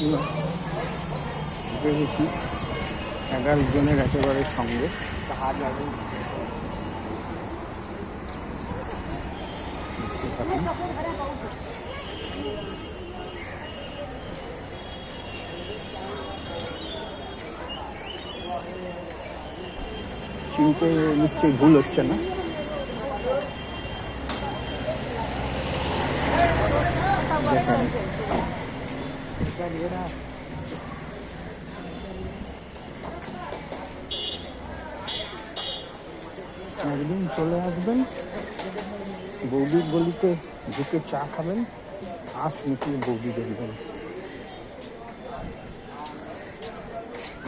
আমরা ঢুকে গেছি 11 জনের একেবারে সঙ্গে। চিনতে নিশ্চয়ই ভুল হচ্ছে না। একদিন চলে আসবেন বৌদির গলিতে, ঢুকে চা খাবেন, আঁশ মিটিয়ে বৌদি দেখবেন,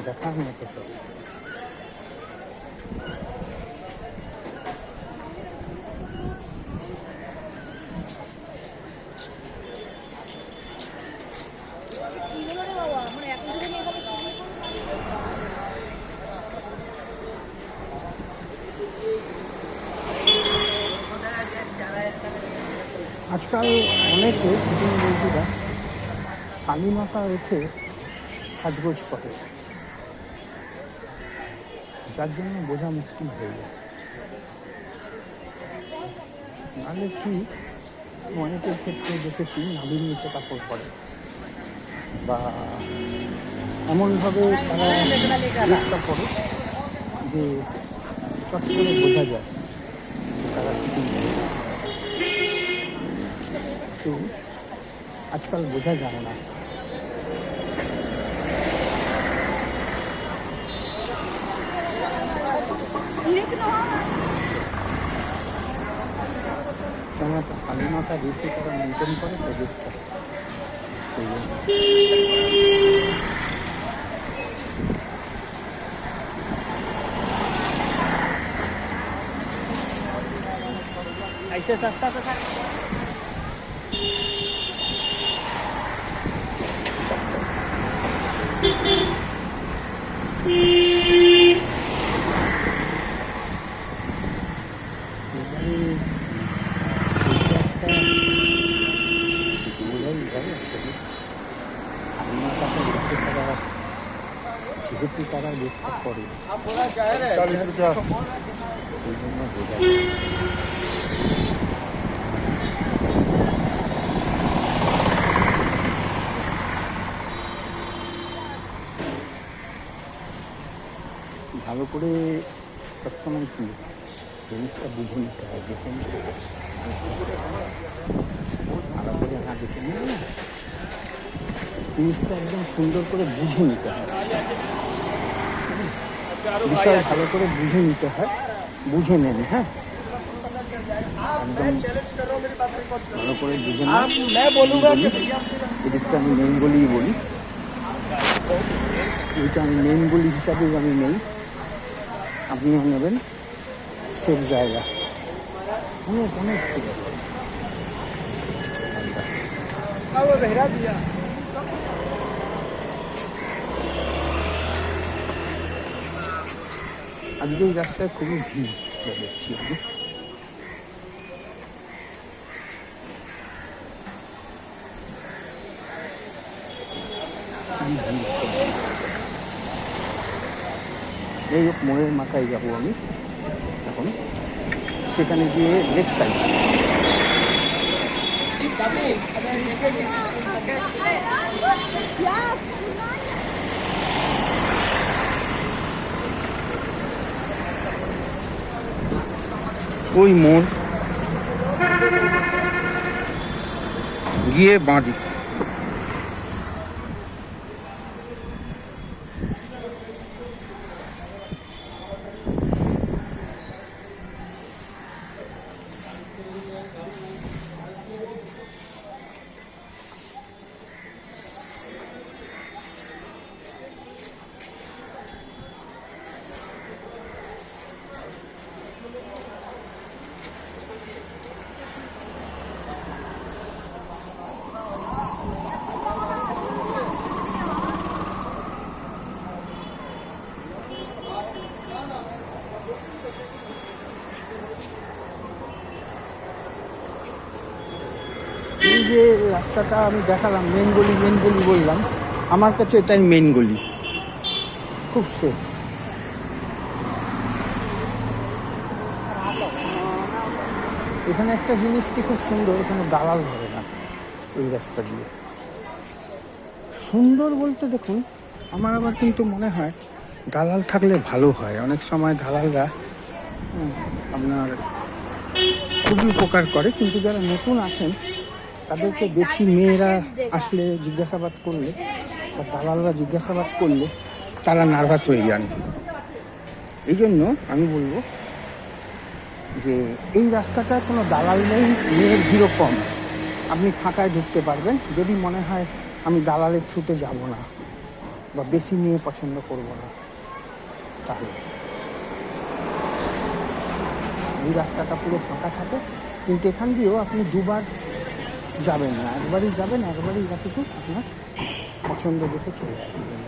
দেখার মতো সব। আজকাল অনেকে শুটিং বন্ধুরা শালীনতা রেখে সাজগোজ করে, যার জন্য বোঝা মুশকিল হয়ে যায়। নাহলে কি, অনেকের ক্ষেত্রে দেখেছি নাভির নিচে কাপড় পরে বা এমনভাবে তারা চেষ্টা করে যে চট করে বোঝা যায় তারা শুটিং করে। তো আজকাল বোঝা যায় না। শালীনতা রেখে তারা মেনটেন করে প্রচেষ্টা। ऐसे सस्ता तो যেহেতু তারা বিশ্বাস করে সেই জন্য বোঝা যায়। ভালো করে সবসময় কি জিনিসটা বুঝে নিতে হয়, দেখে নিতে হয়, ভালো করে না দেখে নিলে না জিনিসটা একদম সুন্দর করে বুঝে নিতে হয়। বিষয় ভালো করে বুঝে নিতে হয়, বুঝে নেন। হ্যাঁ, একদম ভালো করে বুঝে নেন। এদিকটা আমি মেন বলেই বলি, এটা আমি মেন বলি হিসাবেই আমি নেই, আপনিও নেবেন। সেফ জায়গা, অনেক অনেক আজকে এই রাস্তায় খুবই ভিড় দেখছি আমি। এই মোড়ের মাথায় যাবো আমি এখন, সেখানে গিয়ে লেফট সাইড ওই মোড় গিয়ে বাঁধি। এই যে রাস্তাটা আমি দেখালাম, মেন গলি বললাম, আমার কাছে এটাই মেন গলি, খুব সেফ। এখানে একটা জিনিস কি খুব সুন্দর, এখানে দালাল ধরে না এই রাস্তা দিয়ে। সুন্দর বলতে দেখুন, আমার আবার কিন্তু মনে হয় দালাল থাকলে ভালো হয়। অনেক সময় দালালরা আপনার খুবই উপকার করে, কিন্তু যারা নতুন আসেন তাদেরকে বেশি মেয়েরা আসলে জিজ্ঞাসাবাদ করলে বা দালালরা জিজ্ঞাসাবাদ করলে তারা নার্ভাস হয়ে যান। এই জন্য আমি বলবো যে এই রাস্তাটায় কোনো দালাল নেই, মেয়ের ভিড়ও কম, আপনি ফাঁকায় ঢুকতে পারবেন। যদি মনে হয় আমি দালালের থ্রুতে যাব না বা বেশি মেয়ে পছন্দ করব না, তাহলে এই রাস্তাটা পুরো ফাঁকা থাকে। কিন্তু এখান দিয়েও আপনি দুবার যাবেন না, একবারই যাবেন, একবারই যা কিছু আপনার পছন্দ দেখে চলে আসবেন,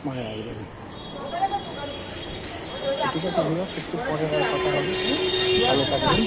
মনে রাখবেন। ঠিক আছে, একটু পরে কথা হবে, ভালো থাকবেন।